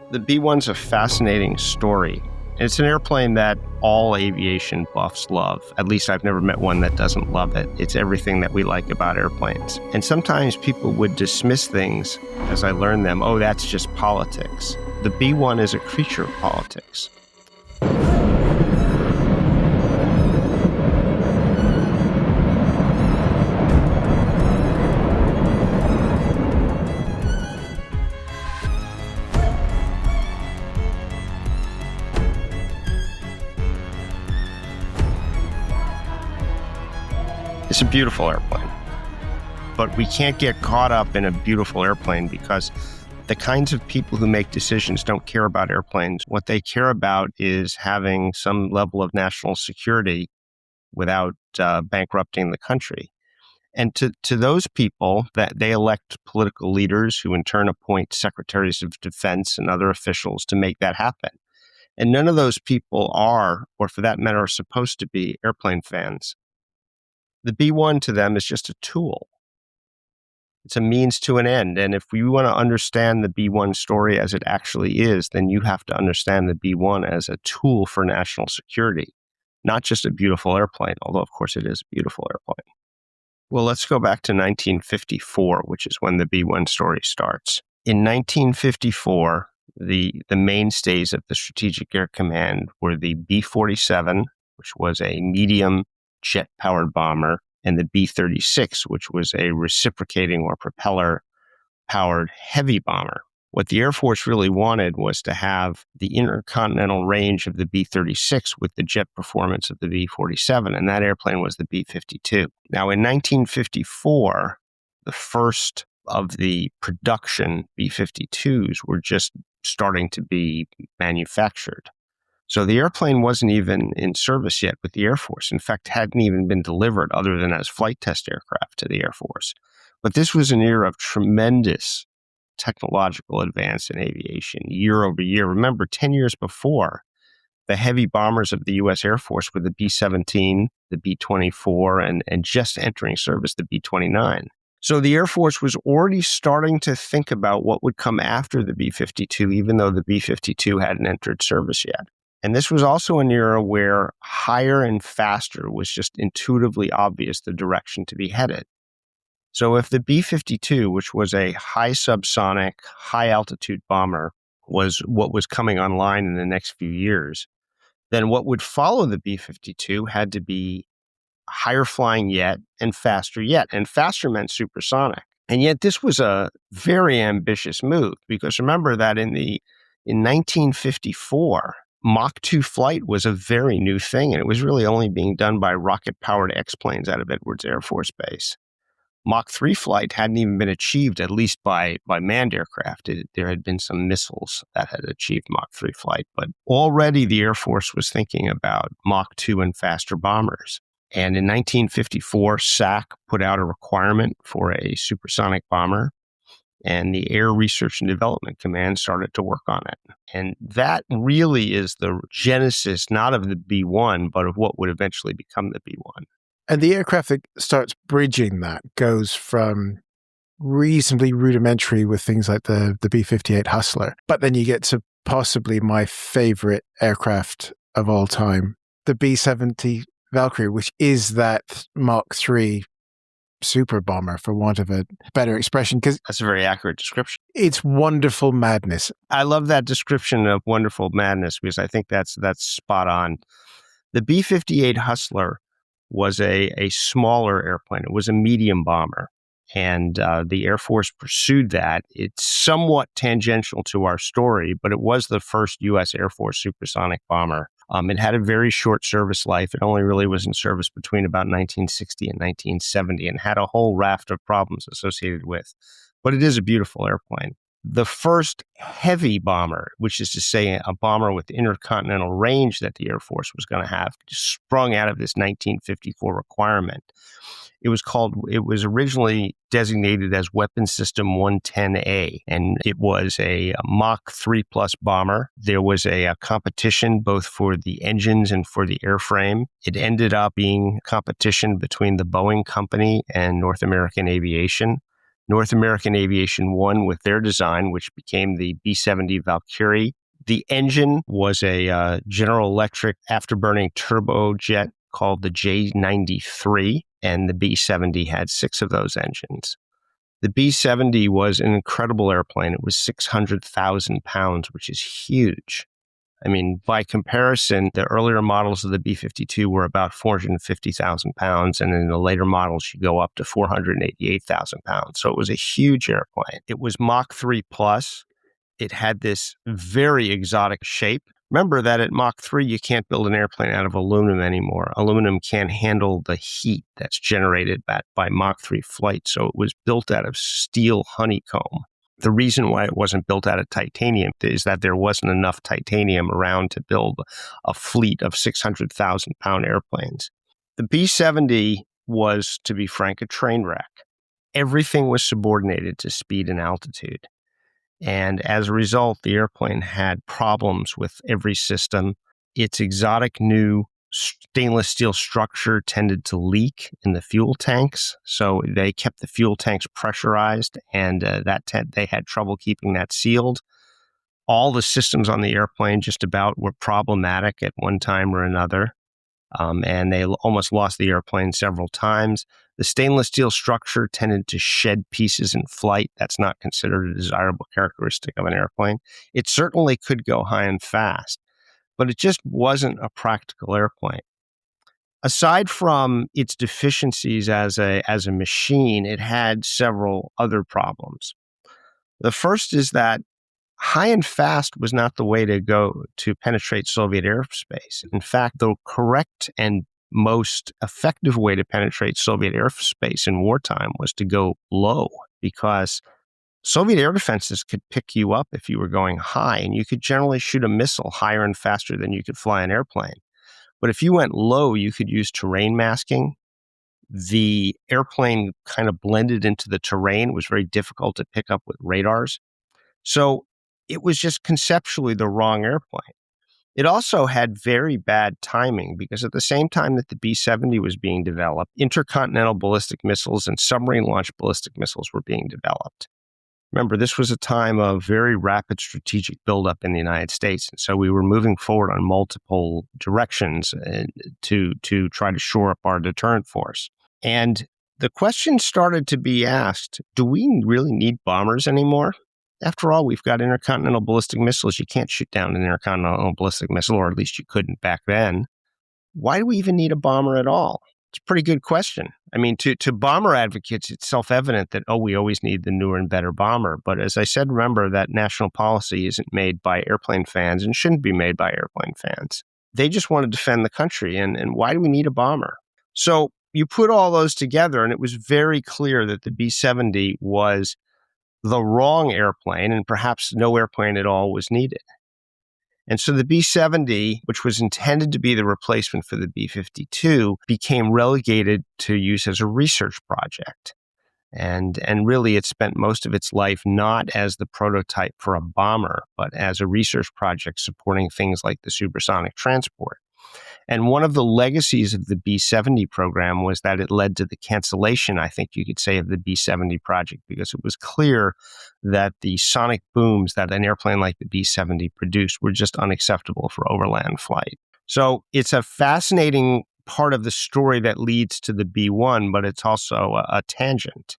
The B-1's a fascinating story. It's an airplane that all aviation buffs love. At least I've never met one that doesn't love it. It's everything that we like about airplanes. And sometimes people would dismiss things as I learned them. Oh, that's just politics. The B-1 is a creature of politics. It's a beautiful airplane, but we can't get caught up in a beautiful airplane because the kinds of people who make decisions don't care about airplanes. What they care about is having some level of national security without bankrupting the country. And to those people, that they elect political leaders who in turn appoint secretaries of defense and other officials to make that happen. And none of those people are, or for that matter, are supposed to be airplane fans. The B-1 to them is just a tool. It's a means to an end. And if we want to understand the B-1 story as it actually is, then you have to understand the B-1 as a tool for national security, not just a beautiful airplane, although of course it is a beautiful airplane. Well, let's go back to 1954, which is when the B-1 story starts. In 1954, the mainstays of the Strategic Air Command were the B-47, which was a medium jet-powered bomber, and the B-36, which was a reciprocating or propeller-powered heavy bomber. What the Air Force really wanted was to have the intercontinental range of the B-36 with the jet performance of the B-47, and that airplane was the B-52. Now, in 1954, the first of the production B-52s were just starting to be manufactured. So the airplane wasn't even in service yet with the Air Force. In fact, hadn't even been delivered other than as flight test aircraft to the Air Force. But this was an era of tremendous technological advance in aviation, year over year. Remember, 10 years before, the heavy bombers of the U.S. Air Force were the B-17, the B-24, and just entering service, the B-29. So the Air Force was already starting to think about what would come after the B-52, even though the B-52 hadn't entered service yet. And this was also an era where higher and faster was just intuitively obvious the direction to be headed. So if the B-52, which was a high subsonic, high altitude bomber, was what was coming online in the next few years, then what would follow the B-52 had to be higher flying yet and faster yet. And faster meant supersonic. And yet this was a very ambitious move, because remember that in 1954, Mach 2 flight was a very new thing, and it was really only being done by rocket-powered X-planes out of Edwards Air Force Base. Mach 3 flight hadn't even been achieved, at least by manned aircraft. There had been some missiles that had achieved Mach 3 flight, but already the Air Force was thinking about Mach 2 and faster bombers. And in 1954, SAC put out a requirement for a supersonic bomber, and the Air Research and Development Command started to work on it. And that really is the genesis, not of the B-1, but of what would eventually become the B-1. And the aircraft that starts bridging that goes from reasonably rudimentary with things like the B-58 Hustler, but then you get to possibly my favorite aircraft of all time, the B-70 Valkyrie, which is that Mach 3 super bomber, for want of a better expression, because that's a very accurate description. It's wonderful madness. I love that description of wonderful madness because I think that's spot on. The B-58 Hustler was a smaller airplane. It was a medium bomber, and the Air Force pursued that. It's somewhat tangential to our story, but it was the first U.S. Air Force supersonic bomber. It had a very short service life. It only really was in service between about 1960 and 1970 and had a whole raft of problems associated with. But it is a beautiful airplane. The first heavy bomber, which is to say a bomber with intercontinental range that the Air Force was going to have, sprung out of this 1954 requirement. It was originally designated as Weapon System 110A, and it was a Mach 3 plus bomber. There was a competition both for the engines and for the airframe. It ended up being competition between the Boeing company and North American Aviation. North American Aviation won with their design, which became the B-70 Valkyrie. The engine was a General Electric afterburning turbojet called the J93, and the B-70 had 6 of those engines. The B-70 was an incredible airplane. It was 600,000 pounds, which is huge. I mean, by comparison, the earlier models of the B-52 were about 450,000 pounds, and in the later models, you go up to 488,000 pounds. So it was a huge airplane. It was Mach 3 plus. It had this very exotic shape. Remember that at Mach 3, you can't build an airplane out of aluminum anymore. Aluminum can't handle the heat that's generated by Mach 3 flight, so it was built out of steel honeycomb. The reason why it wasn't built out of titanium is that there wasn't enough titanium around to build a fleet of 600,000-pound airplanes. The B-70 was, to be frank, a train wreck. Everything was subordinated to speed and altitude. And as a result, the airplane had problems with every system. Its exotic new stainless steel structure tended to leak in the fuel tanks. So they kept the fuel tanks pressurized, and they had trouble keeping that sealed. All the systems on the airplane just about were problematic at one time or another. And they almost lost the airplane several times. The stainless steel structure tended to shed pieces in flight. That's not considered a desirable characteristic of an airplane. It certainly could go high and fast, but it just wasn't a practical airplane. Aside from its deficiencies as a machine, it had several other problems. The first is that high and fast was not the way to go to penetrate Soviet airspace. In fact, the correct and most effective way to penetrate Soviet airspace in wartime was to go low, because Soviet air defenses could pick you up if you were going high, and you could generally shoot a missile higher and faster than you could fly an airplane. But if you went low, you could use terrain masking. The airplane kind of blended into the terrain. It was very difficult to pick up with radars. So it was just conceptually the wrong airplane. It also had very bad timing, because at the same time that the B-70 was being developed, intercontinental ballistic missiles and submarine-launched ballistic missiles were being developed. Remember, this was a time of very rapid strategic buildup in the United States, and so we were moving forward on multiple directions to try to shore up our deterrent force. And the question started to be asked, do we really need bombers anymore? After all, we've got intercontinental ballistic missiles. You can't shoot down an intercontinental ballistic missile, or at least you couldn't back then. Why do we even need a bomber at all? It's a pretty good question. I mean, to bomber advocates, it's self-evident that, we always need the newer and better bomber. But as I said, remember that national policy isn't made by airplane fans and shouldn't be made by airplane fans. They just want to defend the country. And why do we need a bomber? So you put all those together, and it was very clear that the B-70 was the wrong airplane, and perhaps no airplane at all was needed. And so the B-70, which was intended to be the replacement for the B-52, became relegated to use as a research project. And really, it spent most of its life not as the prototype for a bomber, but as a research project supporting things like the supersonic transport. And one of the legacies of the B-70 program was that it led to the cancellation, I think you could say, of the B-70 project, because it was clear that the sonic booms that an airplane like the B-70 produced were just unacceptable for overland flight. So it's a fascinating part of the story that leads to the B-1, but it's also a tangent,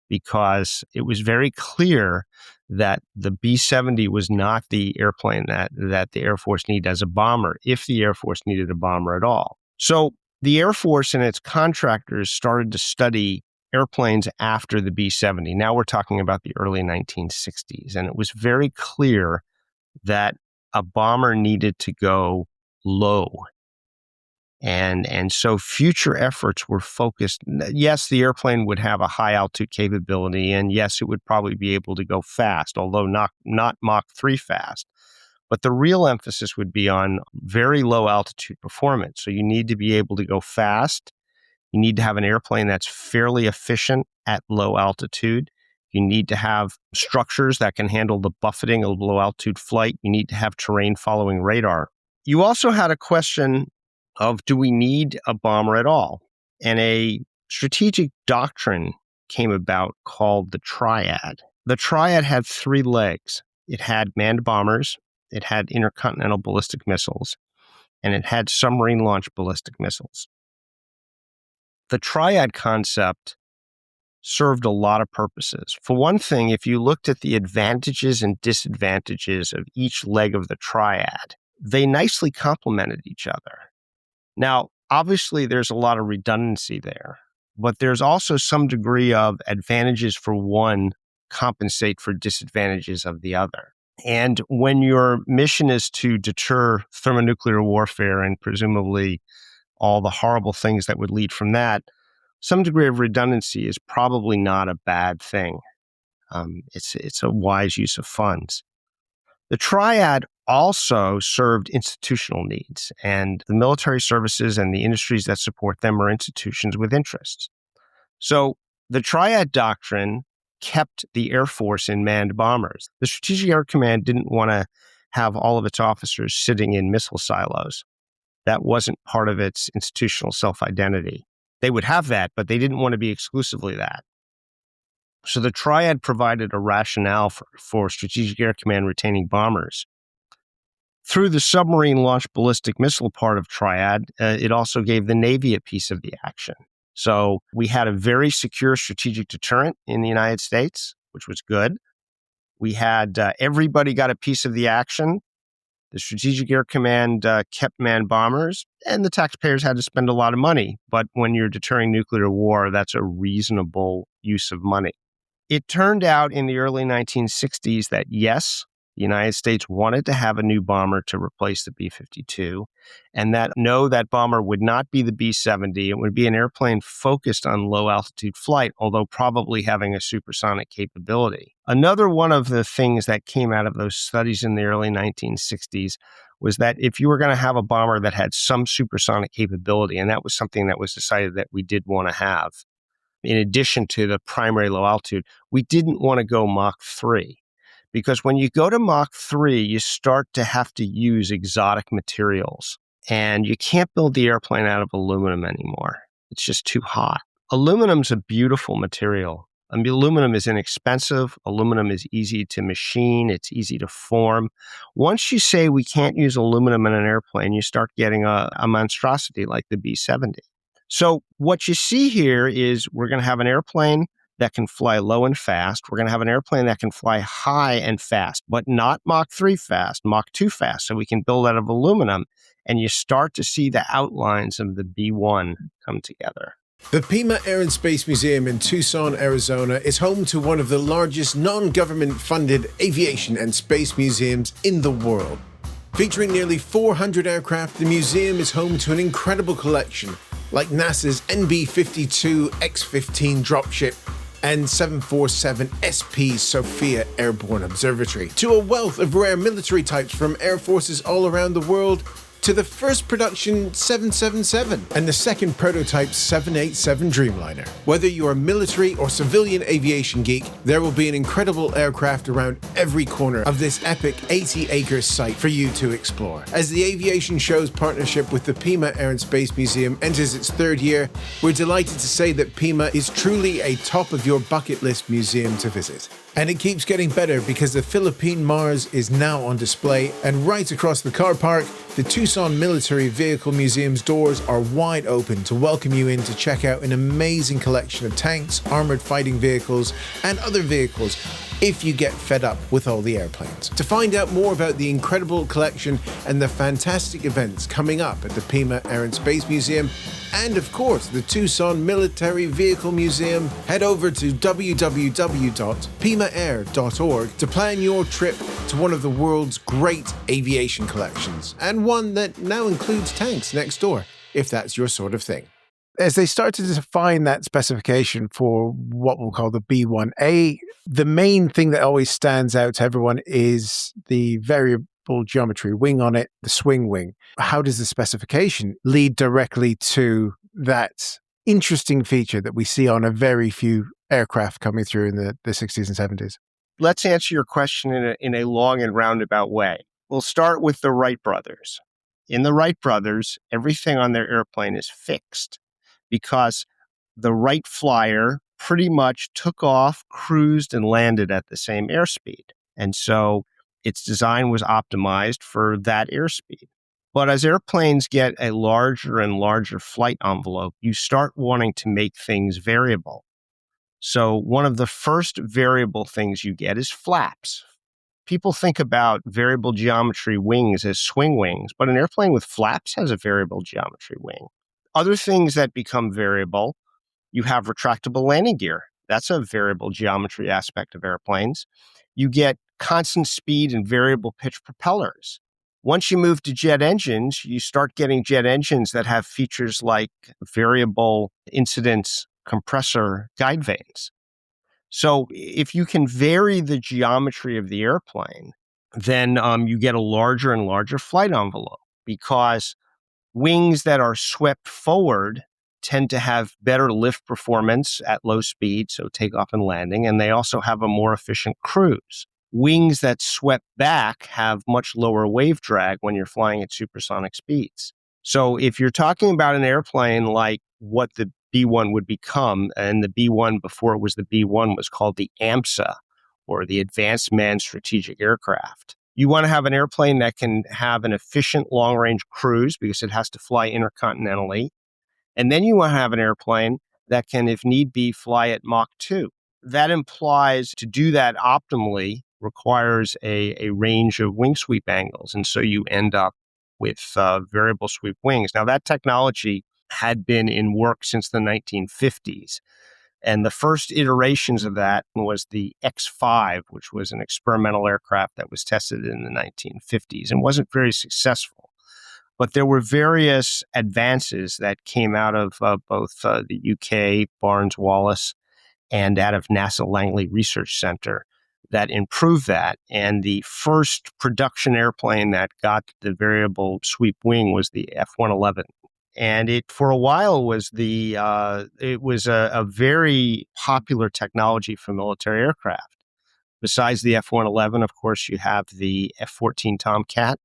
because it was very clear that the B-70 was not the airplane that the Air Force needed as a bomber, if the Air Force needed a bomber at all. So the Air Force and its contractors started to study airplanes after the B-70. Now we're talking about the early 1960s, and it was very clear that a bomber needed to go low. And so future efforts were focused. Yes, the airplane would have a high altitude capability, and yes, it would probably be able to go fast, although not Mach 3 fast. But the real emphasis would be on very low altitude performance. So you need to be able to go fast. You need to have an airplane that's fairly efficient at low altitude. You need to have structures that can handle the buffeting of low altitude flight. You need to have terrain following radar. You also had a question of, do we need a bomber at all? And a strategic doctrine came about called the Triad. The Triad had 3 legs. It had manned bombers, it had intercontinental ballistic missiles, and it had submarine-launched ballistic missiles. The Triad concept served a lot of purposes. For one thing, if you looked at the advantages and disadvantages of each leg of the Triad, they nicely complemented each other. Now, obviously, there's a lot of redundancy there, but there's also some degree of advantages for one compensate for disadvantages of the other. And when your mission is to deter thermonuclear warfare and presumably all the horrible things that would lead from that, some degree of redundancy is probably not a bad thing. It's a wise use of funds. The Triad also served institutional needs, and the military services and the industries that support them are institutions with interests. So the Triad doctrine kept the Air Force in manned bombers. The Strategic Air Command didn't want to have all of its officers sitting in missile silos. That wasn't part of its institutional self-identity. They would have that, but they didn't want to be exclusively that. So the Triad provided a rationale for Strategic Air Command retaining bombers. Through the submarine-launched ballistic missile part of Triad, it also gave the Navy a piece of the action. So we had a very secure strategic deterrent in the United States, which was good. We had everybody got a piece of the action. The Strategic Air Command kept manned bombers, and the taxpayers had to spend a lot of money. But when you're deterring nuclear war, that's a reasonable use of money. It turned out in the early 1960s that, yes, the United States wanted to have a new bomber to replace the B-52, and that no, that bomber would not be the B-70. It would be an airplane focused on low-altitude flight, although probably having a supersonic capability. Another one of the things that came out of those studies in the early 1960s was that if you were going to have a bomber that had some supersonic capability, and that was something that was decided that we did want to have, in addition to the primary low altitude, we didn't want to go Mach 3. Because when you go to Mach 3, you start to have to use exotic materials. And you can't build the airplane out of aluminum anymore. It's just too hot. Aluminum's a beautiful material. I mean, aluminum is inexpensive. Aluminum is easy to machine. It's easy to form. Once you say we can't use aluminum in an airplane, you start getting a monstrosity like the B-70. So what you see here is we're going to have an airplane that can fly low and fast. We're going to have an airplane that can fly high and fast, but not Mach 3 fast, Mach 2 fast, so we can build out of aluminum. And you start to see the outlines of the B-1 come together. The Pima Air and Space Museum in Tucson, Arizona is home to one of the largest non-government funded aviation and space museums in the world. Featuring nearly 400 aircraft, the museum is home to an incredible collection like NASA's NB-52 X-15 dropship and 747 SP Sophia Airborne Observatory, to a wealth of rare military types from air forces all around the world, to the first production 777 and the second prototype 787 Dreamliner. Whether you're a military or civilian aviation geek, there will be an incredible aircraft around every corner of this epic 80-acre site for you to explore. As the Aviation Show's partnership with the Pima Air and Space Museum enters its 3rd year, we're delighted to say that Pima is truly a top of your bucket list museum to visit. And it keeps getting better because the Philippine Mars is now on display, and right across the car park, the Tucson Military Vehicle Museum's doors are wide open to welcome you in to check out an amazing collection of tanks, armored fighting vehicles, and other vehicles if you get fed up with all the airplanes. To find out more about the incredible collection and the fantastic events coming up at the Pima Air and Space Museum, and of course the Tucson Military Vehicle Museum, head over to www.pimaair.org to plan your trip to one of the world's great aviation collections, and one that now includes tanks next door, if that's your sort of thing. As they start to define that specification for what we'll call the B-1A, the main thing that always stands out to everyone is the variable geometry wing on it, the swing wing. How does the specification lead directly to that interesting feature that we see on a very few aircraft coming through in the 60s and 70s? Let's answer your question in a long and roundabout way. We'll start with the Wright brothers. In the Wright brothers, everything on their airplane is fixed because the Wright flyer pretty much took off, cruised, and landed at the same airspeed. And so its design was optimized for that airspeed. But as airplanes get a larger and larger flight envelope, you start wanting to make things variable. So one of the first variable things you get is flaps. People think about variable geometry wings as swing wings, but an airplane with flaps has a variable geometry wing. Other things that become variable, you have retractable landing gear. That's a variable geometry aspect of airplanes. You get constant speed and variable pitch propellers. Once you move to jet engines, you start getting jet engines that have features like variable incidence compressor guide vanes. So if you can vary the geometry of the airplane, then you get a larger and larger flight envelope, because wings that are swept forward tend to have better lift performance at low speed, so takeoff and landing, and they also have a more efficient cruise. Wings that swept back have much lower wave drag when you're flying at supersonic speeds. So if you're talking about an airplane like what the B-1 would become, and the B-1 before it was the B-1 was called the AMSA, or the Advanced Manned Strategic Aircraft. You want to have an airplane that can have an efficient long-range cruise because it has to fly intercontinentally. And then you want to have an airplane that can, if need be, fly at Mach 2. That implies to do that optimally requires a range of wing sweep angles. And so you end up with variable sweep wings. Now, that technology had been in work since the 1950s. And the first iterations of that was the X5, which was an experimental aircraft that was tested in the 1950s and wasn't very successful. But there were various advances that came out of both the UK, Barnes Wallis, and out of NASA Langley Research Center that improved that. And the first production airplane that got the variable sweep wing was the F-111. And it, for a while, was a very popular technology for military aircraft. Besides the F-111, of course, you have the F-14 Tomcat.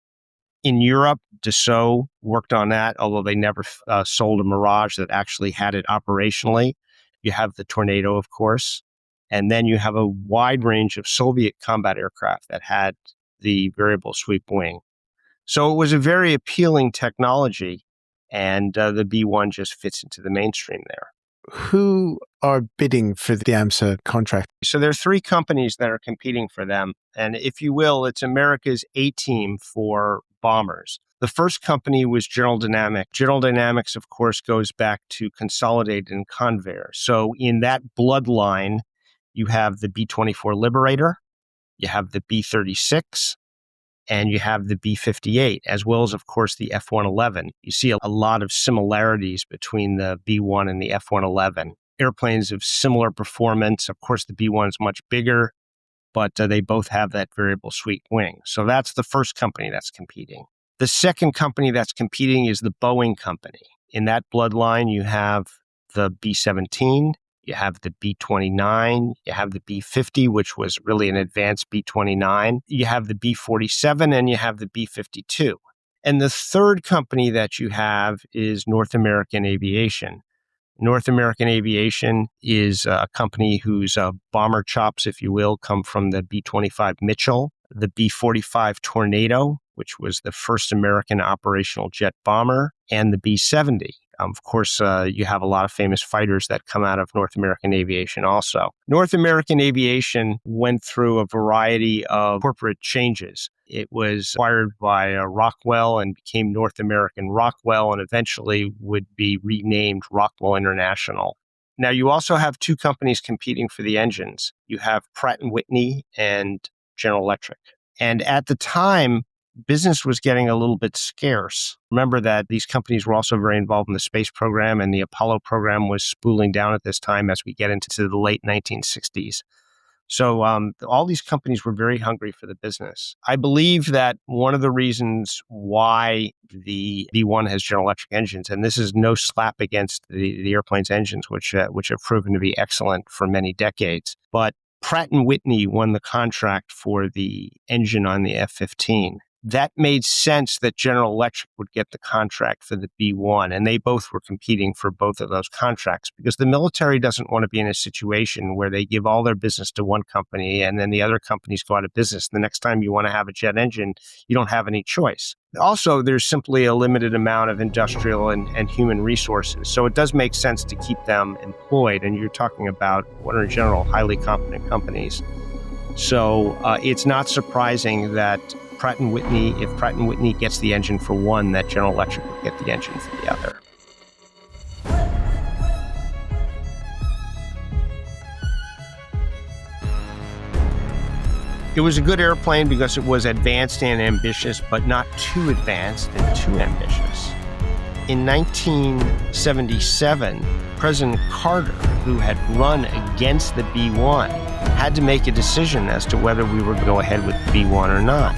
In Europe, Dassault worked on that, although they never sold a Mirage that actually had it operationally. You have the Tornado, of course. And then you have a wide range of Soviet combat aircraft that had the variable sweep wing. So it was a very appealing technology. And the B-1 just fits into the mainstream there. Who are bidding for the AMSA contract? So there are three companies that are competing for them. And if you will, it's America's A-team for bombers. The first company was General Dynamics. General Dynamics, of course, goes back to Consolidated and Convair. So in that bloodline, you have the B-24 Liberator, you have the B-36, and you have the B-58, as well as, of course, the F-111. You see a lot of similarities between the B-1 and the F-111. Airplanes of similar performance. Of course, the B-1 is much bigger, but they both have that variable sweep wing. So that's the first company that's competing. The second company that's competing is the Boeing company. In that bloodline, you have the B-17, you have the B-29, you have the B-50, which was really an advanced B-29, you have the B-47, and you have the B-52. And the third company that you have is North American Aviation. North American Aviation is a company whose bomber chops, if you will, come from the B-25 Mitchell, the B-45 Tornado, which was the first American operational jet bomber, and the B-70. Of course, you have a lot of famous fighters that come out of North American Aviation also. North American Aviation went through a variety of corporate changes. It was acquired by Rockwell and became North American Rockwell, and eventually would be renamed Rockwell International. Now, you also have two companies competing for the engines. You have Pratt & Whitney and General Electric. And at the time, business was getting a little bit scarce. Remember that these companies were also very involved in the space program, and the Apollo program was spooling down at this time as we get into the late 1960s. So all these companies were very hungry for the business. I believe that one of the reasons why the B-1 has General Electric engines, and this is no slap against the airplane's engines, which have proven to be excellent for many decades, but Pratt & Whitney won the contract for the engine on the F-15. that made sense that General Electric would get the contract for the B-1, and they both were competing for both of those contracts because the military doesn't want to be in a situation where they give all their business to one company and then the other companies go out of business. The next time you want to have a jet engine, you don't have any choice. Also, there's simply a limited amount of industrial and human resources, so it does make sense to keep them employed, and you're talking about what are in general highly competent companies. So it's not surprising that if Pratt & Whitney gets the engine for one, that General Electric will get the engine for the other. It was a good airplane because it was advanced and ambitious, but not too advanced and too ambitious. In 1977, President Carter, who had run against the B-1, had to make a decision as to whether we were going to go ahead with the B-1 or not.